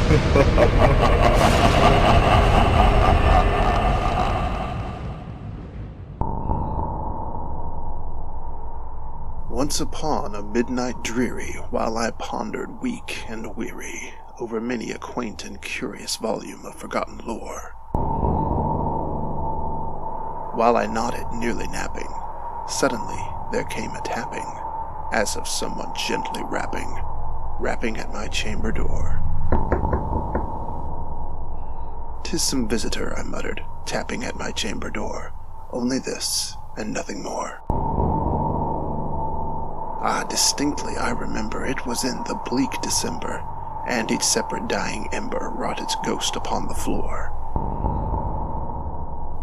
Once upon a midnight dreary, while I pondered weak and weary over many a quaint and curious volume of forgotten lore, while I nodded, nearly napping, suddenly there came a tapping, as of someone gently rapping at my chamber door. "'Tis some visitor," I muttered, tapping at my chamber door. "Only this, and nothing more." Ah, distinctly I remember it was in the bleak December, and each separate dying ember wrought its ghost upon the floor.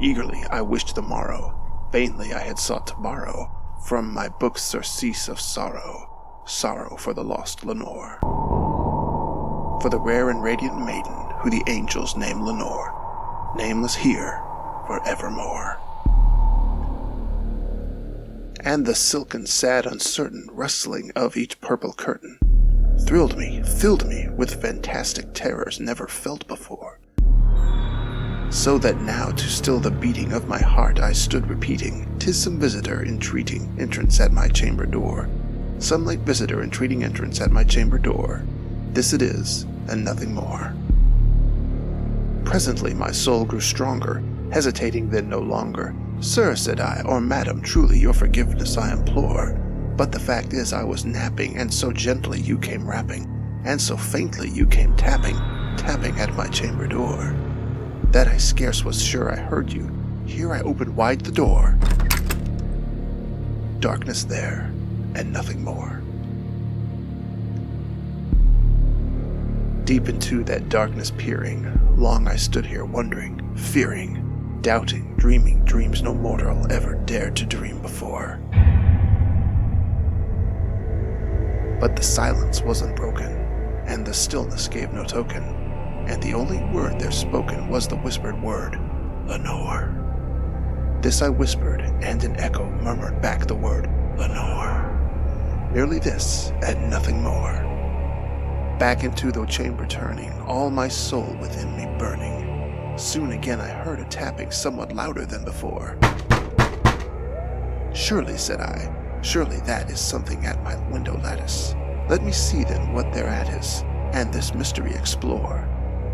Eagerly I wished the morrow, vainly I had sought to borrow from my book surcease of sorrow for the lost Lenore, for the rare and radiant maiden who the angels name Lenore, nameless here forevermore. And the silken, sad, uncertain rustling of each purple curtain thrilled me, filled me with fantastic terrors never felt before, so that now to still the beating of my heart I stood repeating, "'Tis some visitor entreating entrance at my chamber door, some late visitor entreating entrance at my chamber door. This it is, and nothing more." Presently my soul grew stronger, hesitating then no longer. "Sir," said I, "or madam, truly your forgiveness I implore, but the fact is I was napping, and so gently you came rapping, and so faintly you came tapping at my chamber door, that I scarce was sure I heard you. Here I opened wide the door. Darkness there, and nothing more." Deep into that darkness peering, long I stood here wondering, fearing, doubting, dreaming dreams no mortal ever dared to dream before. But the silence was unbroken, and the stillness gave no token, and the only word there spoken was the whispered word, "Lenore." This I whispered, and an echo murmured back the word, "Lenore." Merely this, and nothing more. Back into the chamber turning, all my soul within me burning, soon again I heard a tapping somewhat louder than before. "Surely," said I, "surely that is something at my window lattice. Let me see then what thereat is, and this mystery explore.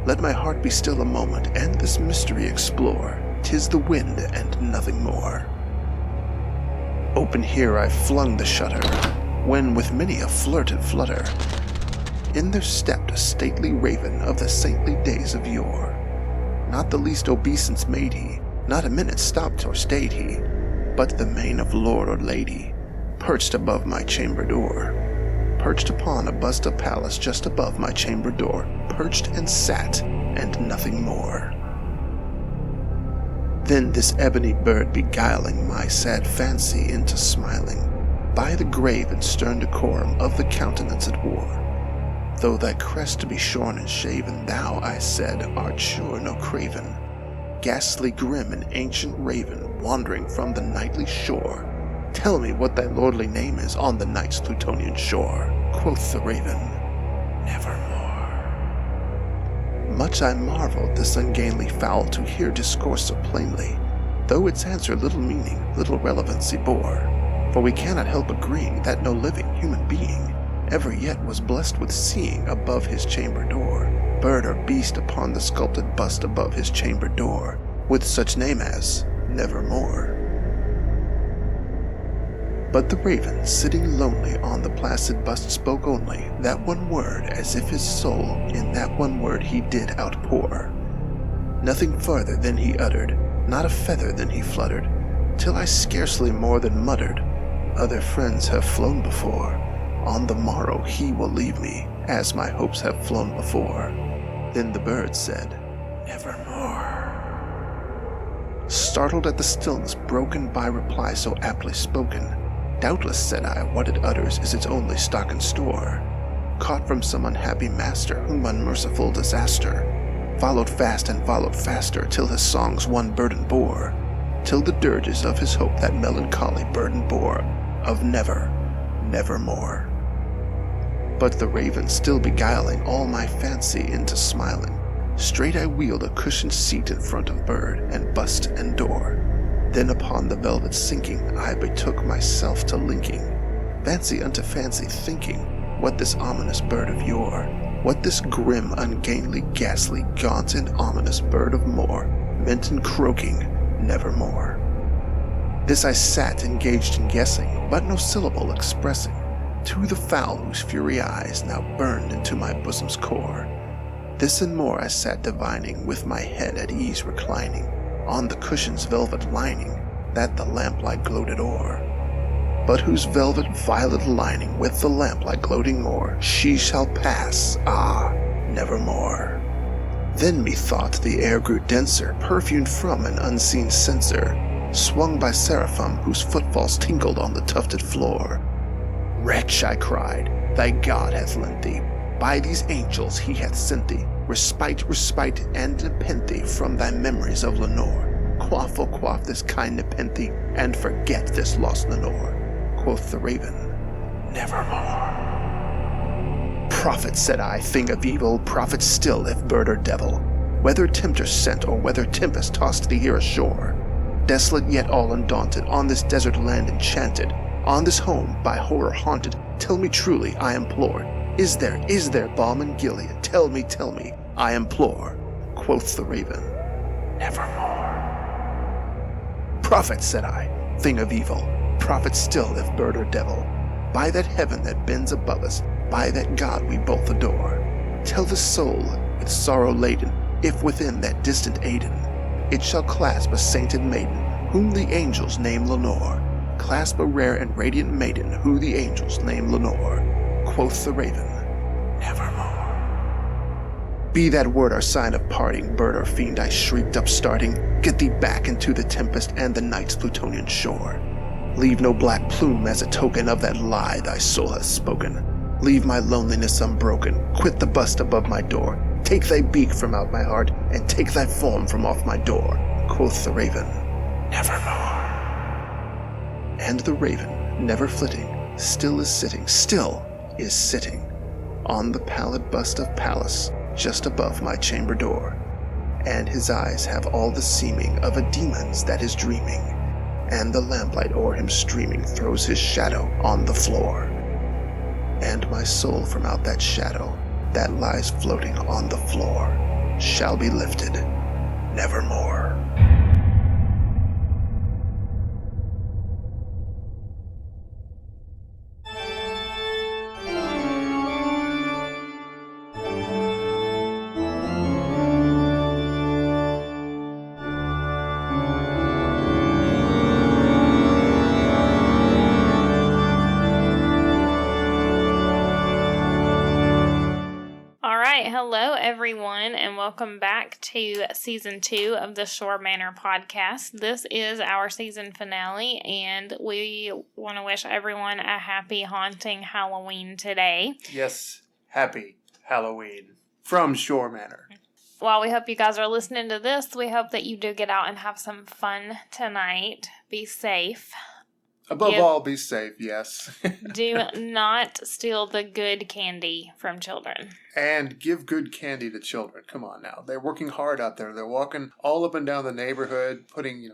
Let my heart be still a moment, and this mystery explore. 'Tis the wind, and nothing more." Open here I flung the shutter, when with many a flirt and flutter, in there stepped a stately raven of the saintly days of yore. Not the least obeisance made he, not a minute stopped or stayed he, but the mane of lord or lady, perched above my chamber door, perched upon a bust of Pallas just above my chamber door, perched and sat, and nothing more. Then this ebony bird beguiling my sad fancy into smiling, by the grave and stern decorum of the countenance it wore. "Though thy crest to be shorn and shaven, thou," I said, "art sure no craven, ghastly grim and ancient raven, wandering from the nightly shore. Tell me what thy lordly name is on the night's Plutonian shore." Quoth the raven, "Nevermore." Much I marveled this ungainly fowl to hear discourse so plainly, though its answer little meaning, little relevancy bore, for we cannot help agreeing that no living human being ever yet was blessed with seeing above his chamber door, bird or beast upon the sculpted bust above his chamber door, with such name as Nevermore. But the raven, sitting lonely on the placid bust, spoke only that one word, as if his soul in that one word he did outpour. Nothing farther than he uttered, not a feather than he fluttered, till I scarcely more than muttered, "Other friends have flown before. On the morrow he will leave me, as my hopes have flown before." Then the bird said, "Nevermore." Startled at the stillness broken by reply so aptly spoken, "Doubtless," said I, "what it utters is its only stock and store, caught from some unhappy master whom unmerciful disaster followed fast and followed faster, till his songs one burden bore, till the dirges of his hope that melancholy burden bore, of never, nevermore." but the raven still beguiling all my fancy into smiling. Straight I wheeled a cushioned seat in front of bird and bust and door. Then upon the velvet sinking, I betook myself to linking fancy unto fancy, thinking what this ominous bird of yore, what this grim, ungainly, ghastly, gaunt, and ominous bird of more meant in croaking nevermore. This I sat engaged in guessing, but no syllable expressing to the fowl whose fury eyes now burned into my bosom's core. This and more I sat divining, with my head at ease reclining on the cushion's velvet lining that the lamplight gloated o'er, but whose velvet violet lining with the lamplight gloating o'er she shall pass, nevermore. Then methought the air grew denser, perfumed from an unseen censer, swung by seraphim whose footfalls tinkled on the tufted floor. Wretch, I cried, thy God hath lent thee, by these angels he hath sent thee, respite, and nepenthe from thy memories of Lenore. Quaff, oh quaff this kind nepenthe, and forget this lost Lenore. Quoth the raven, nevermore. Prophet, said I, thing of evil, prophet still if bird or devil, whether tempter sent or whether tempest tossed thee here ashore, desolate yet all undaunted, on this desert land enchanted, on this home by horror haunted, tell me truly, I implore, is there balm in Gilead? Tell me, I implore. Quoth the raven, nevermore. Prophet, said I, thing of evil, prophet still if bird or devil, by that heaven that bends above us, by that God we both adore, tell the soul with sorrow laden, if within that distant Aidenn it shall clasp a sainted maiden, whom the angels name Lenore, clasp a rare and radiant maiden, who the angels name Lenore. Quoth the raven, nevermore. Be that word our sign of parting, bird or fiend, I shrieked upstarting, get thee back into the tempest and the night's Plutonian shore. Leave no black plume as a token of that lie thy soul hath spoken. Leave my loneliness unbroken, quit the bust above my door, take thy beak from out my heart, and take thy form from off my door. Quoth the raven, nevermore. And the raven, never flitting, still is sitting, on the pallid bust of Pallas, just above my chamber door, and his eyes have all the seeming of a demon's that is dreaming, and the lamplight o'er him streaming throws his shadow on the floor, and my soul from out that shadow that lies floating on the floor shall be lifted nevermore. Hello, everyone, and welcome back to Season 2 of the Schorr Manor Podcast. This is our season finale, and we want to wish everyone a happy, haunting Halloween today. Yes, happy Halloween from Schorr Manor. While we hope you guys are listening to this, we hope that you do get out and have some fun tonight. Be safe. Above all, be safe, yes. Do not steal the good candy from children. And give good candy to children. Come on now. They're working hard out there. They're walking all up and down the neighborhood, putting,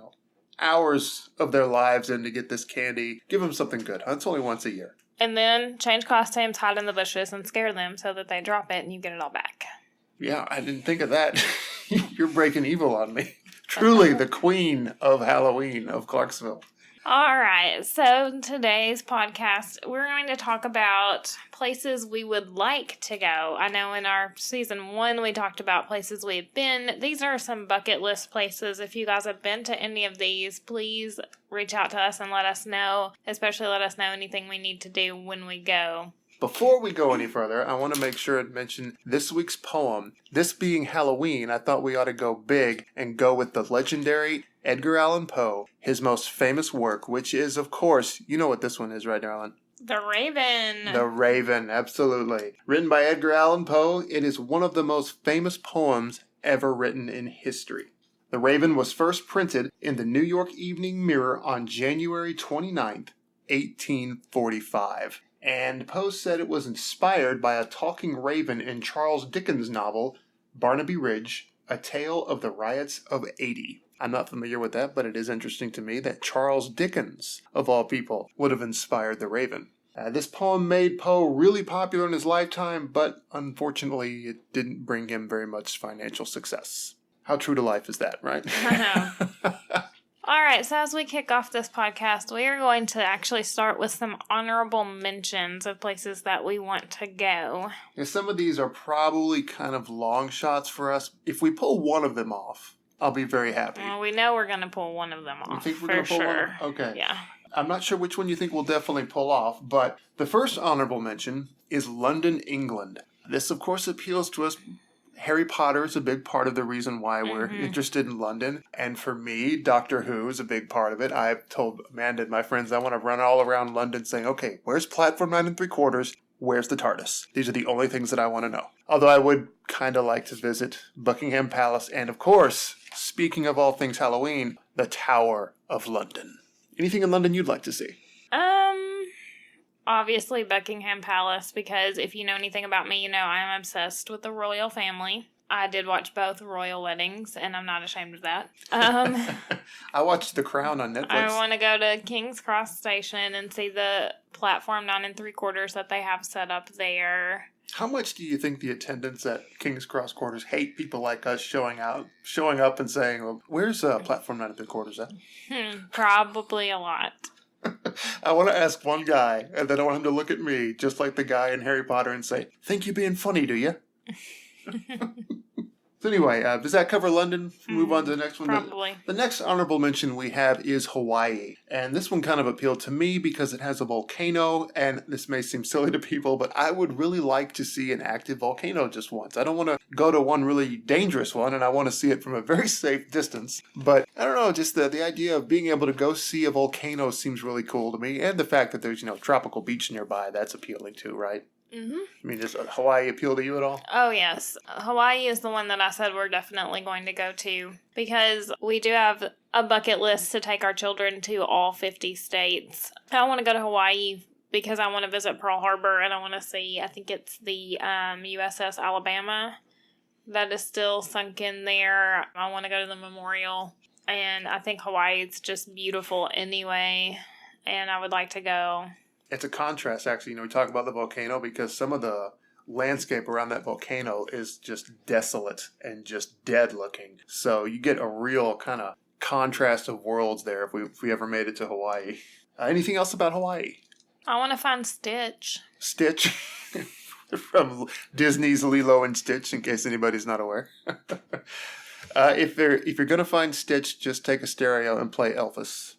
hours of their lives in to get this candy. Give them something good. It's only once a year. And then change costumes, hide in the bushes, and scare them so that they drop it and you get it all back. Yeah, I didn't think of that. You're breaking evil on me. Truly the queen of Halloween of Clarksville. All right, so today's podcast, we're going to talk about places we would like to go. I know in our season 1, we talked about places we've been. These are some bucket list places. If you guys have been to any of these, please reach out to us and let us know, especially let us know anything we need to do when we go. Before we go any further, I want to make sure to mention this week's poem. This being Halloween, I thought we ought to go big and go with the legendary Edgar Allan Poe, his most famous work, which is, of course, you know what this one is, right, Darlene? The Raven. The Raven, absolutely. Written by Edgar Allan Poe, it is one of the most famous poems ever written in history. The Raven was first printed in the New York Evening Mirror on January 29th, 1845. And Poe said it was inspired by a talking raven in Charles Dickens' novel, Barnaby Ridge, A Tale of the Riots of '80. I'm not familiar with that, but it is interesting to me that Charles Dickens, of all people, would have inspired the raven. This poem made Poe really popular in his lifetime, but unfortunately it didn't bring him very much financial success. How true to life is that, right? I know. All right, so as we kick off this podcast, we are going to actually start with some honorable mentions of places that we want to go. Yeah, some of these are probably kind of long shots for us. If we pull one of them off, I'll be very happy. Well, we know we're going to pull one of them off. You think we're going to pull one? Okay. Yeah. I'm not sure which one you think we'll definitely pull off, but the first honorable mention is London, England. This, of course, appeals to us. Harry Potter is a big part of the reason why we're interested in London. And for me, Doctor Who is a big part of it. I've told Amanda and my friends I want to run all around London saying, okay, where's platform 9 3/4? Where's the TARDIS? These are the only things that I want to know. Although I would kind of like to visit Buckingham Palace and, of course, speaking of all things Halloween, the Tower of London. Anything in London you'd like to see? Obviously Buckingham Palace, because if you know anything about me, you know I'm obsessed with the royal family. I did watch both royal weddings, and I'm not ashamed of that. I watched The Crown on Netflix. I want to go to King's Cross Station and see the platform 9 3/4 that they have set up there. How much do you think the attendants at King's Cross Quarters hate people like us showing up and saying, well, where's platform 9 3/4 at? Probably a lot. I want to ask one guy, and then I want him to look at me, just like the guy in Harry Potter, and say, think you're being funny, do you? So anyway, does that cover London? Move on to the next one. Probably. The next honorable mention we have is Hawaii. And this one kind of appealed to me because it has a volcano, and this may seem silly to people, but I would really like to see an active volcano just once. I don't want to go to one really dangerous one, and I want to see it from a very safe distance. But I don't know, just the idea of being able to go see a volcano seems really cool to me. And the fact that there's, tropical beach nearby, that's appealing too, right? Mm-hmm. I mean, does Hawaii appeal to you at all? Oh, yes. Hawaii is the one that I said we're definitely going to go to because we do have a bucket list to take our children to all 50 states. I want to go to Hawaii because I want to visit Pearl Harbor and I want to see, I think it's the USS Alabama that is still sunk in there. I want to go to the memorial, and I think Hawaii is just beautiful anyway, and I would like to go. It's a contrast, actually. We talk about the volcano because some of the landscape around that volcano is just desolate and just dead looking. So you get a real kind of contrast of worlds there if we ever made it to Hawaii. Anything else about Hawaii? I want to find Stitch. Stitch? From Disney's Lilo and Stitch, in case anybody's not aware. If you're going to find Stitch, just take a stereo and play Elvis.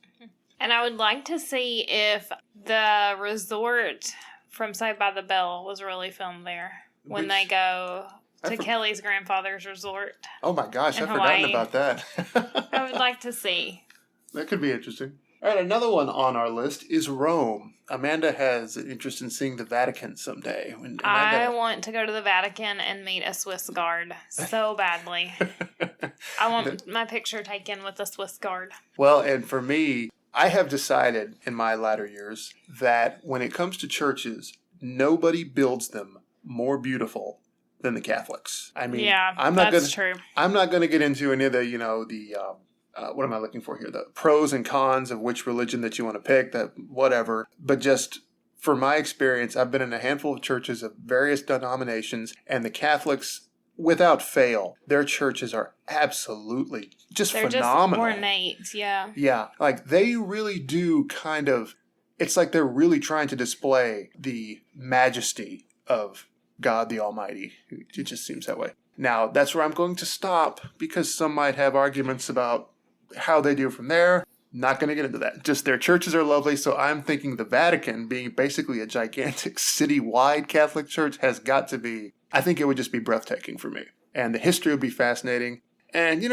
And I would like to see if the resort from Saved by the Bell was really filmed there when they go to Kelly's grandfather's resort. Oh my gosh, I've Hawaii. forgotten about that. I would like to see. That could be interesting. All right, another one on our list is Rome. Amanda has an interest in seeing the Vatican someday. I want to go to the Vatican and meet a Swiss guard so badly. I want my picture taken with a Swiss guard. Well, and for me, I have decided in my latter years that when it comes to churches, nobody builds them more beautiful than the Catholics. I mean, yeah, that's true. I'm not going to get into any of the, what am I looking for here? The pros and cons of which religion that you want to pick, that whatever. But just for my experience, I've been in a handful of churches of various denominations, and the Catholics, without fail, their churches are absolutely They're phenomenal. Just ornate, yeah. Yeah, like they really do it's like they're really trying to display the majesty of God the Almighty. It just seems that way. Now, that's where I'm going to stop because some might have arguments about how they do from there. Not going to get into that. Just their churches are lovely, so I'm thinking the Vatican, being basically a gigantic city-wide Catholic church, has got to be, I think it would just be breathtaking for me. And the history would be fascinating. And,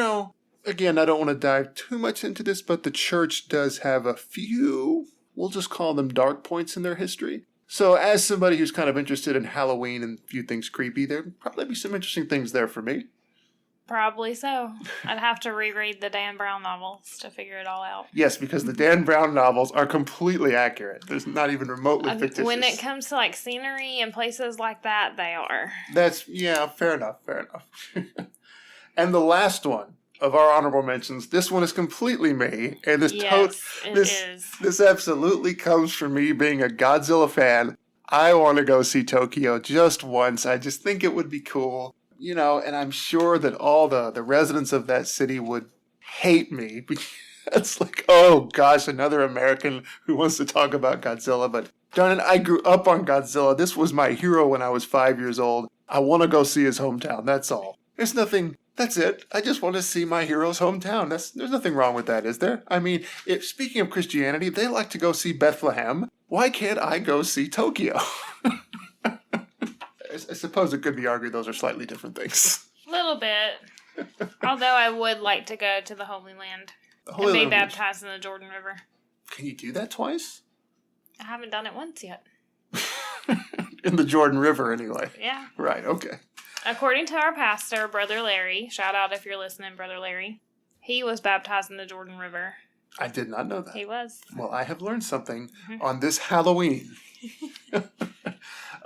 again, I don't want to dive too much into this, but the church does have a few, we'll just call them dark points in their history. So as somebody who's kind of interested in Halloween and a few things creepy, there'd probably be some interesting things there for me. Probably so. I'd have to reread the Dan Brown novels to figure it all out. Yes, because the Dan Brown novels are completely accurate. There's not even remotely fictitious. When it comes to like scenery and places like that, they are. Fair enough. And the last one of our honorable mentions, this one is completely me. And this absolutely comes from me being a Godzilla fan. I want to go see Tokyo just once. I just think it would be cool. And I'm sure that all the residents of that city would hate me. It's like, oh gosh, another American who wants to talk about Godzilla. But darn it, I grew up on Godzilla. This was my hero when I was 5 years old. I want to go see his hometown. That's all. There's nothing. That's it. I just want to see my hero's hometown. There's nothing wrong with that, is there? I mean, speaking of Christianity, they like to go see Bethlehem. Why can't I go see Tokyo? I suppose it could be argued those are slightly different things. A little bit. Although I would like to go to the Holy Land and be baptized in the Jordan River. Can you do that twice? I haven't done it once yet. In the Jordan River, anyway. Yeah. Right, okay. According to our pastor, Brother Larry, shout out if you're listening, Brother Larry, he was baptized in the Jordan River. I did not know that. He was. Well, I have learned something on this Halloween.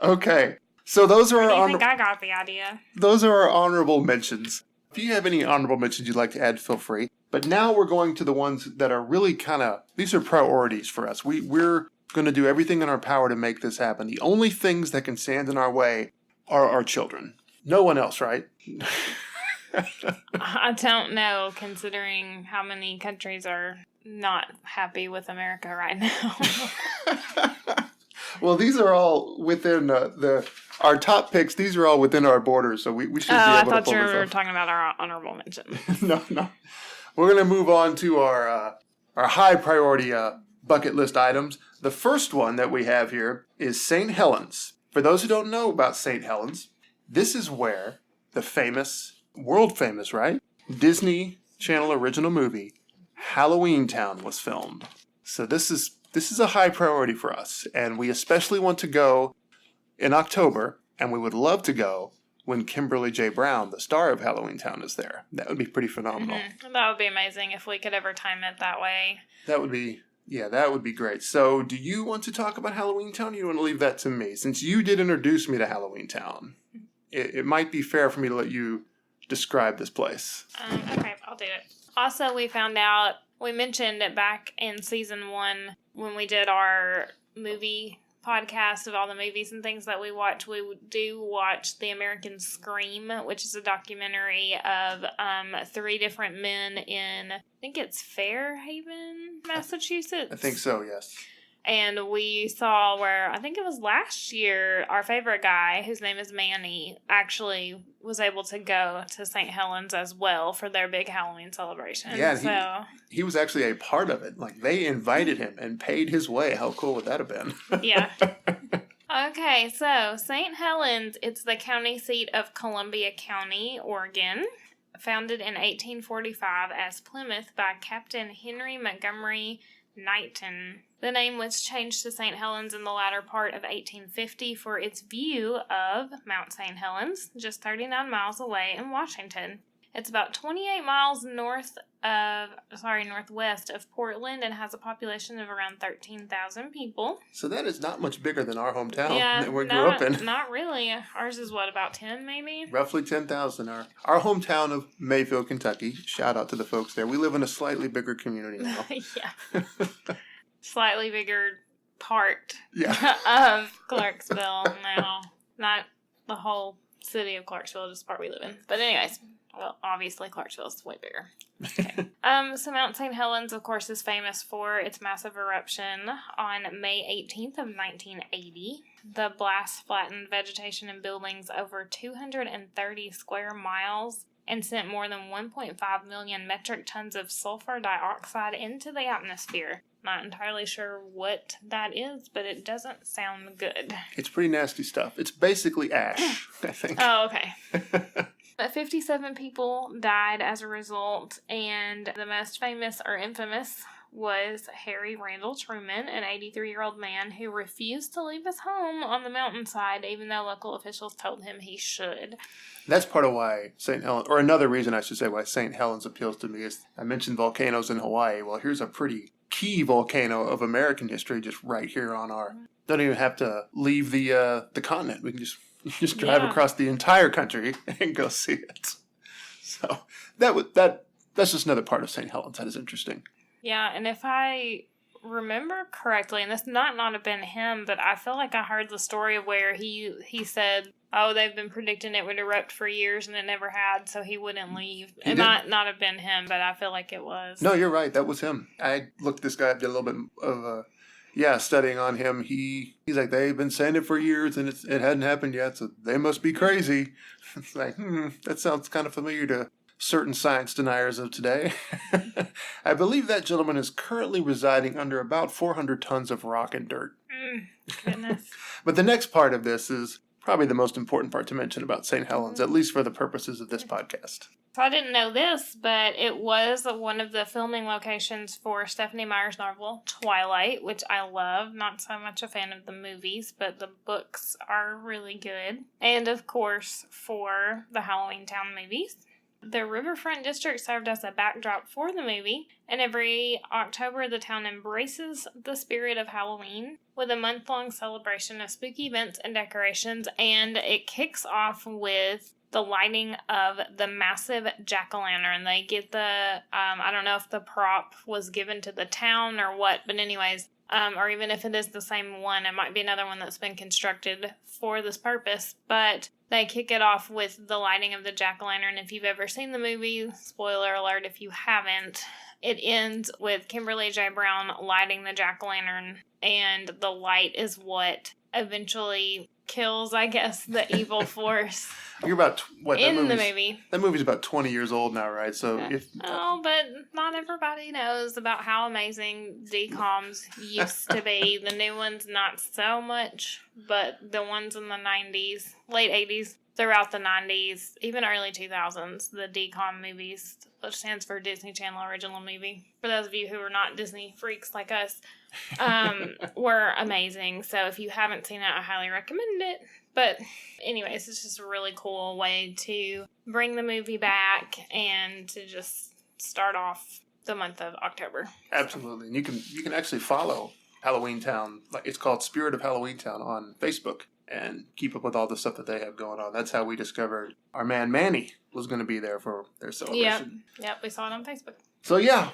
Okay. So those are I think I got the idea. Those are our honorable mentions. If you have any honorable mentions you'd like to add, feel free. But now we're going to the ones that are really these are priorities for us. We're going to do everything in our power to make this happen. The only things that can stand in our way are our children. No one else, right? I don't know, considering how many countries are not happy with America right now. Well, these are all within our top picks. These are all within our borders, so we should be able to pull I thought you were talking about our honorable mention. No. We're going to move on to our high priority bucket list items. The first one that we have here is St. Helens. For those who don't know about St. Helens, this is where the famous, world famous, right? Disney Channel original movie, HalloweenTown, was filmed. So this is a high priority for us, and we especially want to go in October, and we would love to go when Kimberly J. Brown, the star of HalloweenTown, is there. That would be pretty phenomenal. Mm-hmm. That would be amazing if we could ever time it that way. That would be great. So do you want to talk about HalloweenTown, or do you want to leave that to me? Since you did introduce me to HalloweenTown, it might be fair for me to let you describe this place. Okay, I'll do it. Also, we mentioned it back in season 1 when we did our movie podcast of all the movies and things that we watch. We do watch The American Scream, which is a documentary of 3 different men in, I think it's Fairhaven, Massachusetts. I think so, yes. And we saw where, I think it was last year, our favorite guy, whose name is Manny, actually was able to go to St. Helens as well for their big Halloween celebration. Yeah, he was actually a part of it. Like, they invited him and paid his way. How cool would that have been? Yeah. Okay, so St. Helens, it's the county seat of Columbia County, Oregon. Founded in 1845 as Plymouth by Captain Henry Montgomery Knighton. The name was changed to St. Helens in the latter part of 1850 for its view of Mount St. Helens, just 39 miles away in Washington. It's about 28 miles northwest of Portland and has a population of around 13,000 people. So that is not much bigger than our hometown that we grew up in. Not really. Ours is about 10 maybe? Roughly 10,000. Our hometown of Mayfield, Kentucky. Shout out to the folks there. We live in a slightly bigger community now. Yeah. Slightly bigger part of Clarksville now. Not the whole city of Clarksville, just the part we live in. But anyways, well, obviously Clarksville is way bigger. Okay. So Mount St. Helens, of course, is famous for its massive eruption on May 18th of 1980. The blast flattened vegetation and buildings over 230 square miles and sent more than 1.5 million metric tons of sulfur dioxide into the atmosphere. Not entirely sure what that is, but it doesn't sound good. It's pretty nasty stuff. It's basically ash, I think. Oh, okay. But 57 people died as a result, and the most famous or infamous was Harry Randall Truman, an 83-year-old man who refused to leave his home on the mountainside, even though local officials told him he should. That's part of why St. Helens, or another reason I should say why St. Helens appeals to me is I mentioned volcanoes in Hawaii. Well, here's a pretty key volcano of American history just right here on our... Don't even have to leave the continent. We can just drive across the entire country and go see it. So that's just another part of St. Helens that is interesting. Yeah, and if I remember correctly, and this might not have been him, but I feel like I heard the story of where he said, oh, they've been predicting it would erupt for years and it never had, so he wouldn't leave. It might not have been him, but I feel like it was. No, you're right. That was him. I looked this guy up, did a little bit of studying on him. He's like, they've been saying it for years and it hadn't happened yet, so they must be crazy. It's like, that sounds kind of familiar to certain science deniers of today. I believe that gentleman is currently residing under about 400 tons of rock and dirt. Goodness. But the next part of this is probably the most important part to mention about St. Helens, at least for the purposes of this podcast. So I didn't know this, but it was one of the filming locations for Stephenie Meyer's novel, Twilight, which I love. Not so much a fan of the movies, but the books are really good. And, of course, for the HalloweenTown movies. The riverfront district served as a backdrop for the movie, and every October the town embraces the spirit of Halloween with a month-long celebration of spooky events and decorations, and it kicks off with the lighting of the massive jack-o'-lantern. They get the, I don't know if the prop was given to the town or what, but anyways, or even if it is the same one, it might be another one that's been constructed for this purpose, but they kick it off with the lighting of the jack-o'-lantern. If you've ever seen the movie, spoiler alert if you haven't, it ends with Kimberly J. Brown lighting the jack-o'-lantern, and the light is what eventually kills, I guess, the evil force. You're about in the movie. That movie's about 20 years old now, right? So but not everybody knows about how amazing DCOMs used to be. The new ones, not so much, but the ones in the 90s, late 80s, throughout the 90s, even early 2000s, the DCOM movies, which stands for Disney Channel Original Movie, for those of you who are not Disney freaks like us, were amazing. So if you haven't seen it, I highly recommend it. But anyways, it's just a really cool way to bring the movie back and to just start off the month of October. Absolutely. And you can actually follow HalloweenTown. It's called Spirit of HalloweenTown on Facebook and keep up with all the stuff that they have going on. That's how we discovered our man Manny was going to be there for their celebration. Yep, we saw it on Facebook. So yeah,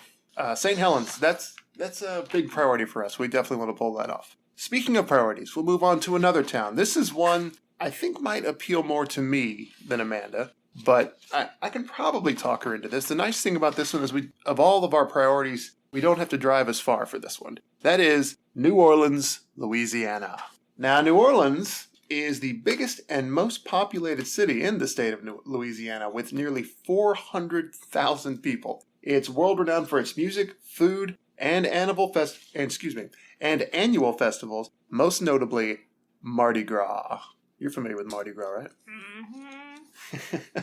St. Helens, that's a big priority for us. We definitely want to pull that off. Speaking of priorities, we'll move on to another town. This is one I think might appeal more to me than Amanda, but I can probably talk her into this. The nice thing about this one is of all of our priorities, we don't have to drive as far for this one. That is New Orleans, Louisiana. Now, New Orleans is the biggest and most populated city in the state of Louisiana with nearly 400,000 people. It's world-renowned for its music, food, and annual festivals, most notably Mardi Gras. You're familiar with Mardi Gras, right? Mm-hmm.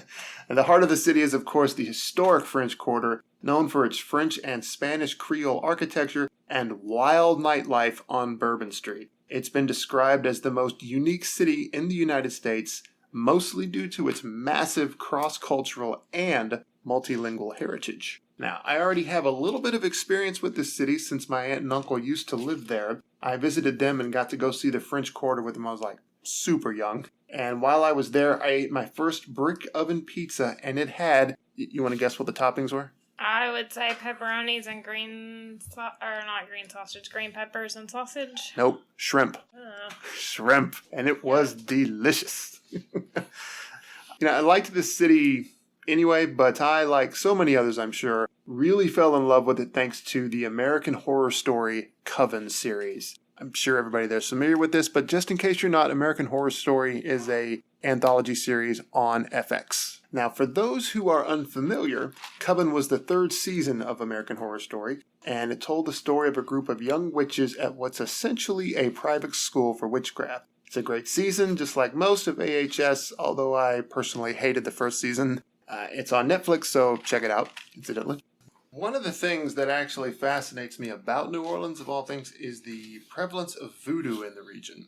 And the heart of the city is, of course, the historic French Quarter, known for its French and Spanish Creole architecture and wild nightlife on Bourbon Street. It's been described as the most unique city in the United States, mostly due to its massive cross-cultural and multilingual heritage. Now, I already have a little bit of experience with this city since my aunt and uncle used to live there. I visited them and got to go see the French Quarter with them. I was super young. And while I was there, I ate my first brick oven pizza, and it had, you want to guess what the toppings were? I would say pepperonis and green peppers and sausage. Nope, shrimp. Shrimp. And it was delicious. I liked this city anyway, but I, like so many others I'm sure, really fell in love with it thanks to the American Horror Story Coven series. I'm sure everybody there's familiar with this, but just in case you're not, American Horror Story is a anthology series on FX. Now, for those who are unfamiliar, Coven was the third season of American Horror Story, and it told the story of a group of young witches at what's essentially a private school for witchcraft. It's a great season, just like most of AHS, although I personally hated the first season. It's on Netflix, so check it out, incidentally. One of the things that actually fascinates me about New Orleans, of all things, is the prevalence of voodoo in the region.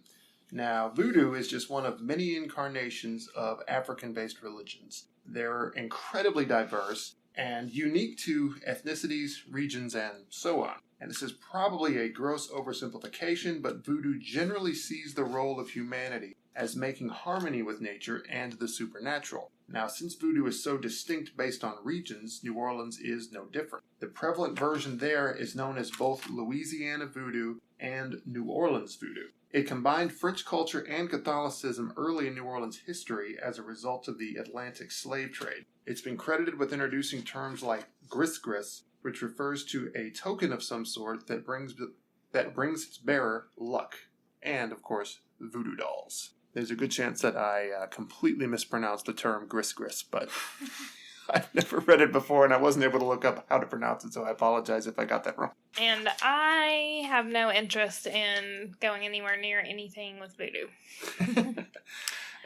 Now, voodoo is just one of many incarnations of African-based religions. They're incredibly diverse and unique to ethnicities, regions, and so on. And this is probably a gross oversimplification, but voodoo generally sees the role of humanity as making harmony with nature and the supernatural. Now, since voodoo is so distinct based on regions, New Orleans is no different. The prevalent version there is known as both Louisiana voodoo and New Orleans voodoo. It combined French culture and Catholicism early in New Orleans history as a result of the Atlantic slave trade. It's been credited with introducing terms like gris-gris, which refers to a token of some sort that brings its bearer luck, and, of course, voodoo dolls. There's a good chance that I completely mispronounced the term gris-gris, but I've never read it before and I wasn't able to look up how to pronounce it, so I apologize if I got that wrong. And I have no interest in going anywhere near anything with voodoo.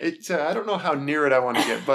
I don't know how near it I want to get,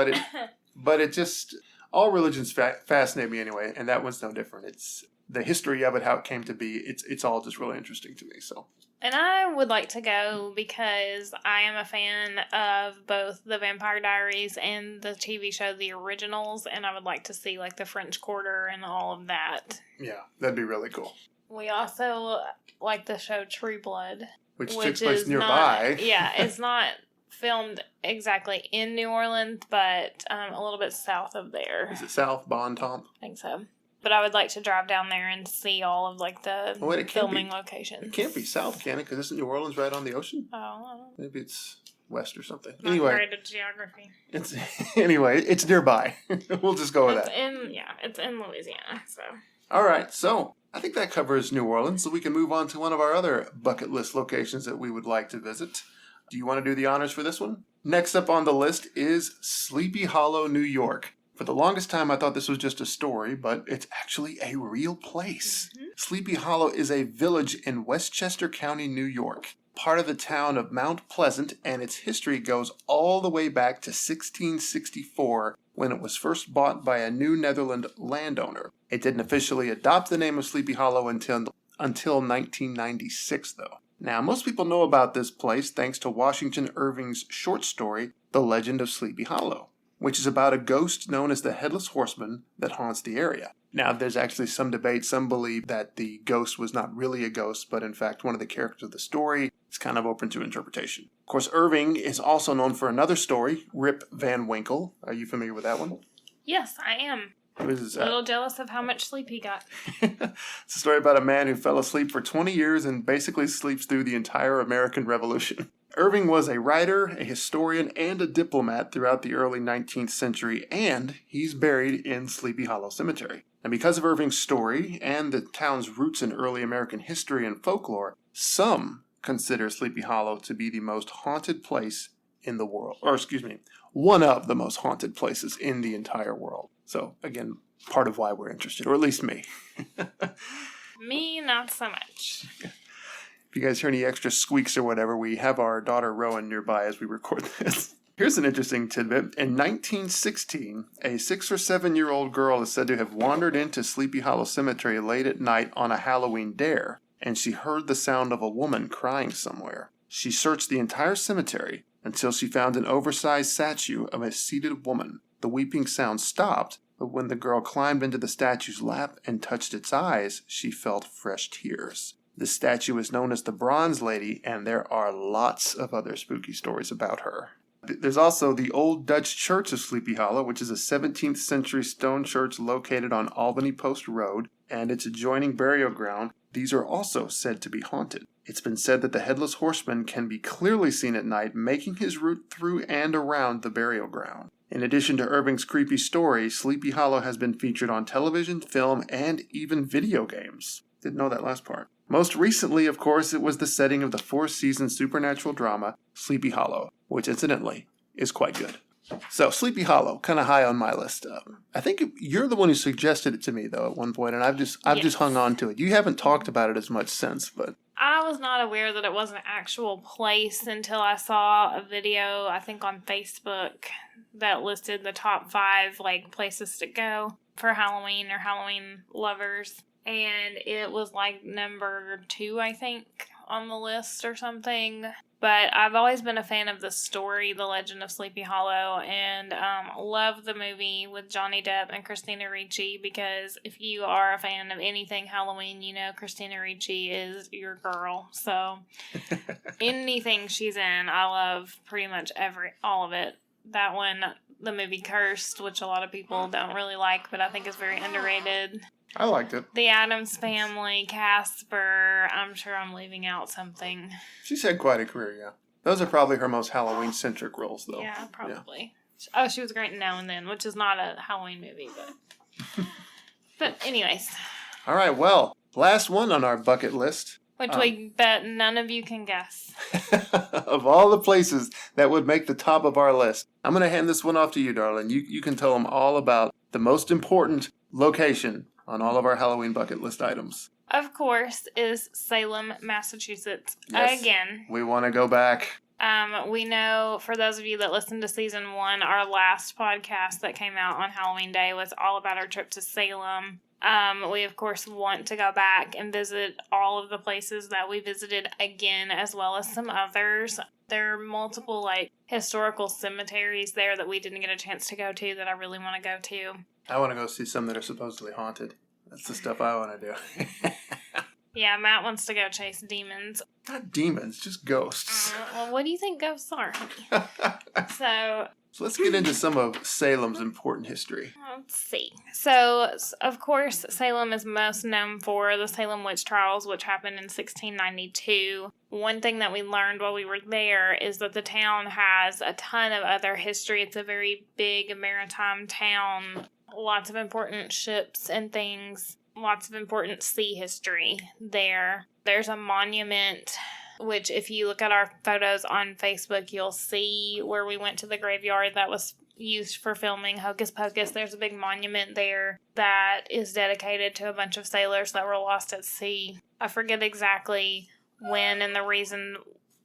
but it just, all religions fascinate me anyway, and that one's no different. It's the history of it, how it came to be. It's all just really interesting to me, so. And I would like to go because I am a fan of both the Vampire Diaries and the TV show The Originals, and I would like to see like the French Quarter and all of that. Yeah, that'd be really cool. We also like the show True Blood, which takes place nearby. It's not filmed exactly in New Orleans, but a little bit south of there. Is it South Bon Temps? I think so. But I would like to drive down there and see all of like the filming locations. It can't be south, can it? Because isn't New Orleans right on the ocean? Oh, maybe it's west or something. Not great at geography. It's nearby. We'll just go with that. It's in Louisiana. So. All right, so I think that covers New Orleans. So we can move on to one of our other bucket list locations that we would like to visit. Do you want to do the honors for this one? Next up on the list is Sleepy Hollow, New York. For the longest time, I thought this was just a story, but it's actually a real place. Mm-hmm. Sleepy Hollow is a village in Westchester County, New York, part of the town of Mount Pleasant, and its history goes all the way back to 1664, when it was first bought by a New Netherland landowner. It didn't officially adopt the name of Sleepy Hollow until 1996, though. Now, most people know about this place thanks to Washington Irving's short story, The Legend of Sleepy Hollow, which is about a ghost known as the Headless Horseman that haunts the area. Now, there's actually some debate. Some believe that the ghost was not really a ghost, but in fact one of the characters of the story. It's kind of open to interpretation. Of course, Irving is also known for another story, Rip Van Winkle. Are you familiar with that one? Yes, I am. A little jealous of how much sleep he got. It's a story about a man who fell asleep for 20 years and basically sleeps through the entire American Revolution. Irving was a writer, a historian, and a diplomat throughout the early 19th century, and he's buried in Sleepy Hollow Cemetery. And because of Irving's story and the town's roots in early American history and folklore, some consider Sleepy Hollow to be the most haunted place in the world. One of the most haunted places in the entire world. So, again, part of why we're interested, or at least me. Me, not so much. If you guys hear any extra squeaks or whatever, we have our daughter Rowan nearby as we record this. Here's an interesting tidbit. In 1916, a 6 or 7-year-old girl is said to have wandered into Sleepy Hollow Cemetery late at night on a Halloween dare, and she heard the sound of a woman crying somewhere. She searched the entire cemetery until she found an oversized statue of a seated woman. The weeping sound stopped, but when the girl climbed into the statue's lap and touched its eyes, she felt fresh tears. The statue is known as the Bronze Lady, and there are lots of other spooky stories about her. There's also the Old Dutch Church of Sleepy Hollow, which is a 17th century stone church located on Albany Post Road, and its adjoining burial ground. These are also said to be haunted. It's been said that the Headless Horseman can be clearly seen at night, making his route through and around the burial ground. In addition to Irving's creepy story, Sleepy Hollow has been featured on television, film, and even video games. Didn't know that last part. Most recently, of course, it was the setting of the 4-season supernatural drama, Sleepy Hollow, which incidentally is quite good. So, Sleepy Hollow, kind of high on my list. I think you're the one who suggested it to me, though, at one point, and I've just hung on to it. You haven't talked about it as much since, but... I was not aware that it was an actual place until I saw a video, I think on Facebook, that listed the top 5 places to go. for Halloween or Halloween lovers. And it was like number 2, I think, on the list or something. But I've always been a fan of the story, The Legend of Sleepy Hollow, and love the movie with Johnny Depp and Christina Ricci, because if you are a fan of anything Halloween, you know Christina Ricci is your girl. So anything she's in, I love pretty much all of it. That one, the movie Cursed, which a lot of people don't really like, but I think is very underrated. I liked it. The Addams Family, Casper. I'm sure I'm leaving out something. She's had quite a career, yeah. Those are probably her most Halloween-centric roles, though. Yeah, probably. Yeah. Oh, she was great in Now and Then, which is not a Halloween movie, but... But anyways. All right, well, last one on our bucket list. Which we bet none of you can guess. Of all the places that would make the top of our list, I'm going to hand this one off to you, darling. You can tell them all about the most important location on all of our Halloween bucket list items. Of course, is Salem, Massachusetts. Yes. Again. We want to go back. We know, for those of you that listened to season 1, our last podcast that came out on Halloween Day was all about our trip to Salem. We, of course, want to go back and visit all of the places that we visited again, as well as some others. There are multiple, historical cemeteries there that we didn't get a chance to go to that I really want to go to. I want to go see some that are supposedly haunted. That's the stuff I want to do. Yeah, Matt wants to go chase demons. Not demons, just ghosts. Well, what do you think ghosts are, honey? So let's get into some of Salem's important history. Let's see. So, of course, Salem is most known for the Salem witch trials, which happened in 1692. One thing that we learned while we were there is that the town has a ton of other history. It's a very big maritime town. Lots of important ships and things. Lots of important sea history there. There's a monument, which if you look at our photos on Facebook, you'll see where we went to the graveyard that was used for filming Hocus Pocus. There's a big monument there that is dedicated to a bunch of sailors that were lost at sea. I forget exactly when and the reason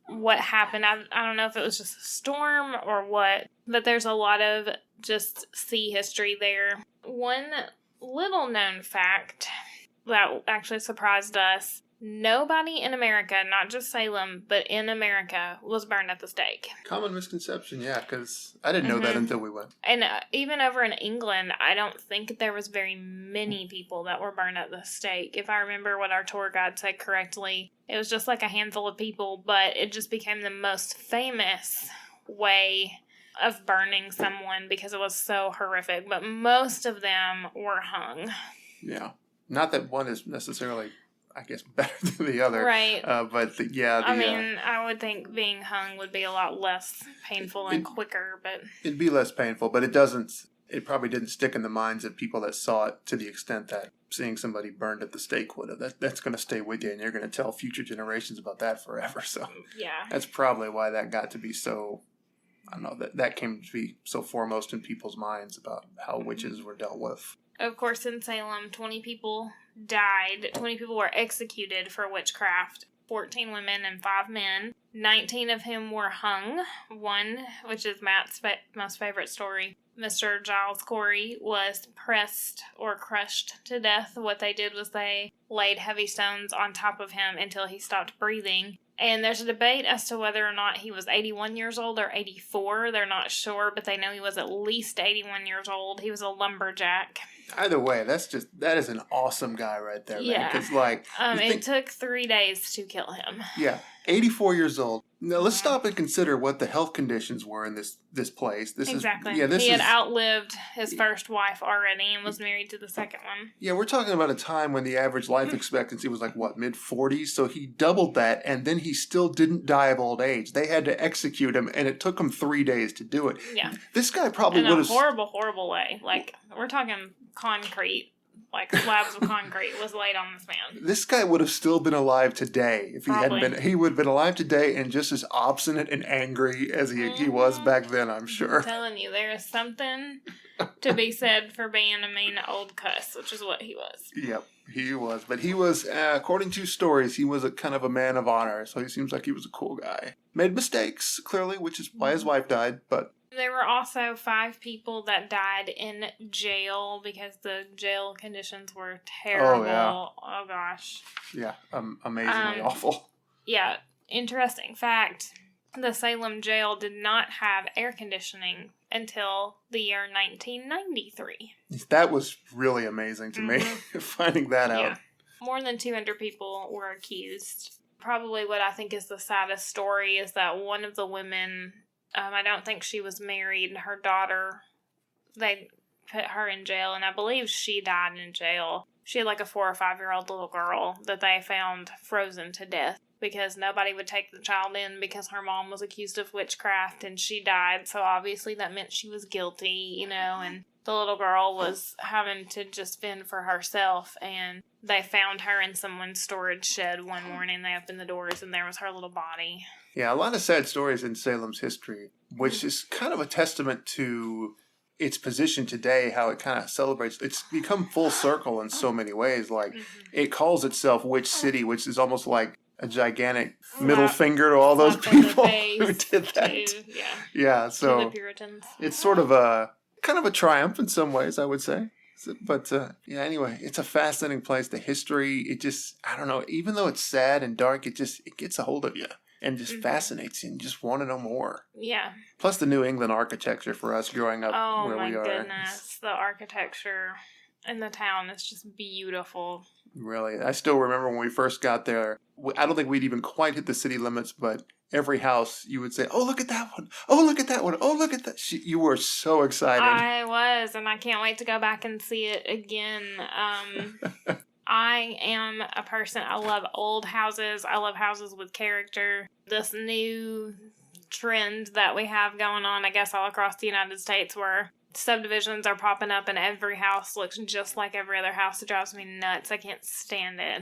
what happened. I don't know if it was just a storm or what, but there's a lot of just sea history there. One little known fact that actually surprised us: nobody in America, not just Salem, but in America, was burned at the stake. Common misconception, yeah, because I didn't know that until we went. And even over in England, I don't think there was very many people that were burned at the stake. If I remember what our tour guide said correctly, it was just like a handful of people, but it just became the most famous way of burning someone because it was so horrific. But most of them were hung. Yeah. Not that one is necessarily, I guess, better than the other. Right. But I would think being hung would be a lot less painful and quicker, but... It'd be less painful, but it probably didn't stick in the minds of people that saw it to the extent that seeing somebody burned at the stake would have. That's going to stay with you, and you're going to tell future generations about that forever. So yeah. That's probably why that got to be so... I don't know, that came to be so foremost in people's minds about how witches were dealt with. Of course, in Salem, 20 people died. 20 people were executed for witchcraft. 14 women and 5 men. 19 of whom were hung. One, which is Matt's most favorite story, Mr. Giles Corey, was pressed or crushed to death. What they did was they laid heavy stones on top of him until he stopped breathing. And there's a debate as to whether or not he was 81 years old or 84. They're not sure, but they know he was at least 81 years old. He was a lumberjack. Either way, that is an awesome guy right there, man. Yeah. Because, it took 3 days to kill him. Yeah. 84 years old. Now, let's stop and consider what the health conditions were in this place. Exactly. He had outlived his first wife already and was married to the second one. Yeah, we're talking about a time when the average life expectancy was mid-40s? So he doubled that, and then he still didn't die of old age. They had to execute him, and it took him 3 days to do it. Yeah. This guy probably would have... In a horrible, horrible way. We're talking concrete. Slabs of concrete was laid on this man. This guy would have still been alive today if he hadn't been. He would have been alive today and just as obstinate and angry as he was back then, I'm sure. I'm telling you, there is something to be said for being a mean old cuss, which is what he was. Yep, he was. But he was, according to stories, he was a kind of a man of honor, so he seems like he was a cool guy. Made mistakes, clearly, which is why his wife died, but... There were also 5 people that died in jail because the jail conditions were terrible. Oh, yeah. Oh gosh. Yeah, amazingly awful. Yeah, interesting fact. The Salem jail did not have air conditioning until the year 1993. That was really amazing to me, finding that out. Yeah. More than 200 people were accused. Probably what I think is the saddest story is that one of the women, I don't think she was married, her daughter, they put her in jail, and I believe she died in jail. She had like a 4 or 5-year-old little girl that they found frozen to death because nobody would take the child in because her mom was accused of witchcraft and she died. So obviously that meant she was guilty, and the little girl was having to just fend for herself, and they found her in someone's storage shed one morning. They opened the doors and there was her little body. Yeah, a lot of sad stories in Salem's history, which is kind of a testament to its position today, how it kind of celebrates. It's become full circle in so many ways. Like, it calls itself Witch City, which is almost like a gigantic middle finger to all those people who did that. Yeah, so to the Puritans. It's sort of a kind of a triumph in some ways, I would say. But anyway, it's a fascinating place. The history, it just, I don't know, even though it's sad and dark, it gets a hold of you and just fascinates you and you just want to know more. Yeah. Plus the New England architecture for us growing up where we are. Oh my goodness. The architecture in the town is just beautiful. Really. I still remember when we first got there, I don't think we'd even quite hit the city limits, but every house you would say, oh, look at that one. Oh, look at that one. Oh, look at that. You were so excited. I was, and I can't wait to go back and see it again. I am a person, I love old houses. I love houses with character. This new trend that we have going on, I guess, all across the United States where subdivisions are popping up and every house looks just like every other house. It drives me nuts. I can't stand it.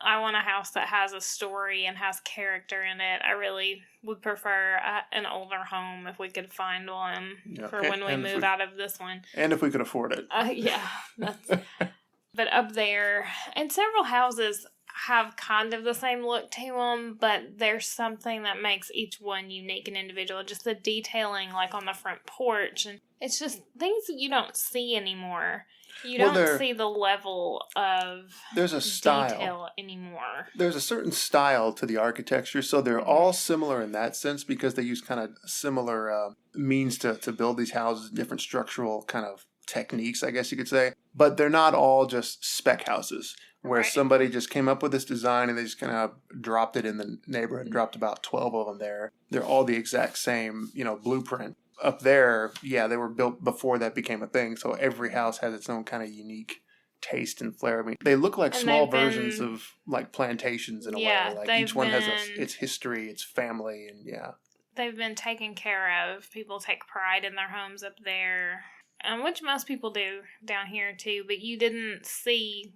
I want a house that has a story and has character in it. I really would prefer an older home if we could find one for when we move out of this one. And if we could afford it. Yeah. But up there, and several houses have kind of the same look to them, but there's something that makes each one unique and individual. Just the detailing, like on the front porch. And it's just things that you don't see anymore. You don't see the level of detail anymore. There's a certain style to the architecture, so they're all similar in that sense because they use kind of similar means to build these houses, different structural kind of techniques, I guess you could say. But they're not all just spec houses where somebody just came up with this design and they just kind of dropped it in the neighborhood, dropped about 12 of them there. They're all the exact same, blueprint. Up there, they were built before that became a thing, so every house has its own kind of unique taste and flair. I mean, they look like small versions of like plantations in a way. Like each one has its history, its family, and they've been taken care of. People take pride in their homes up there, which most people do down here too. But you didn't see.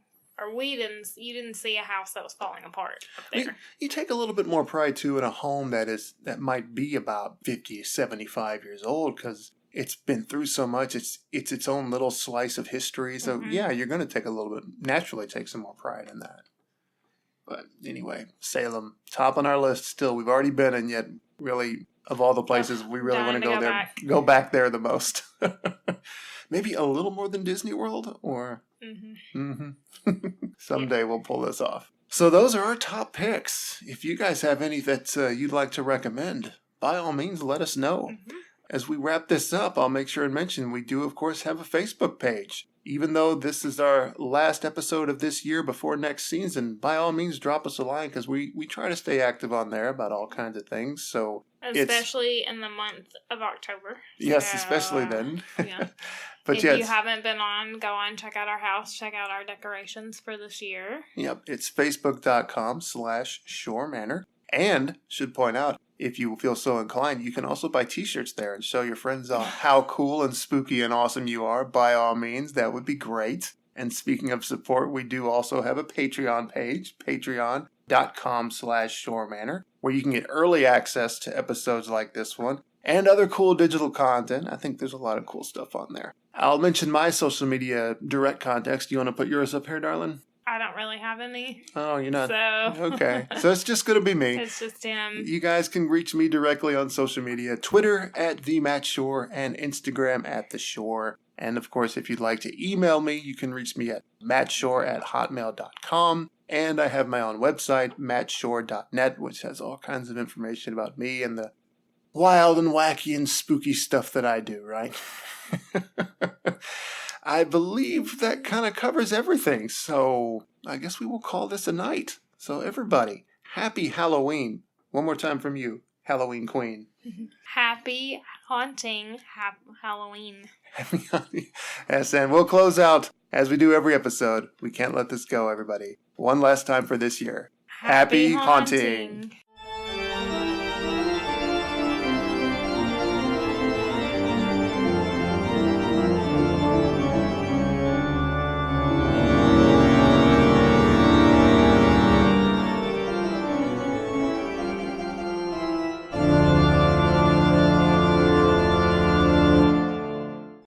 You didn't see a house that was falling apart up there. You take a little bit more pride, too, in a home that might be about 50, 75 years old because it's been through so much. It's its own little slice of history. So, you're going to naturally take some more pride in that. But anyway, Salem, top on our list still. We've already been in, yet really, of all the places, we really want to go there. Go back there the most. Maybe a little more than Disney World, or... Someday we'll pull this off. So those are our top picks. If you guys have any that you'd like to recommend, by all means, let us know. As we wrap this up, I'll make sure and mention we do, of course, have a Facebook page. Even though this is our last episode of this year before next season, by all means, drop us a line because we try to stay active on there about all kinds of things. So especially in the month of October. Yes, especially then. Yeah. But if you haven't been on, go on, check out our house, check out our decorations for this year. Yep, it's facebook.com/Schorr Manor. And, should point out, if you feel so inclined, you can also buy t-shirts there and show your friends how cool and spooky and awesome you are. By all means, that would be great. And speaking of support, we do also have a Patreon page, patreon.com/Schorr Manor, where you can get early access to episodes like this one and other cool digital content. I think there's a lot of cool stuff on there. I'll mention my social media direct contacts. Do you want to put yours up here, darling? I don't really have any. Oh, you're not? So. Okay. So it's just going to be me. It's just him. You guys can reach me directly on social media. Twitter at @TheMattSchorr and Instagram at @TheSchorr. And of course, if you'd like to email me, you can reach me at mattschorr@hotmail.com. And I have my own website, mattschorr.net, which has all kinds of information about me and the wild and wacky and spooky stuff that I do, right? I believe that kind of covers everything. So I guess we will call this a night. So everybody, happy Halloween. One more time from you, Halloween Queen. Happy haunting Halloween. Yes, and we'll close out as we do every episode. We can't let this go, everybody. One last time for this year. Happy haunting.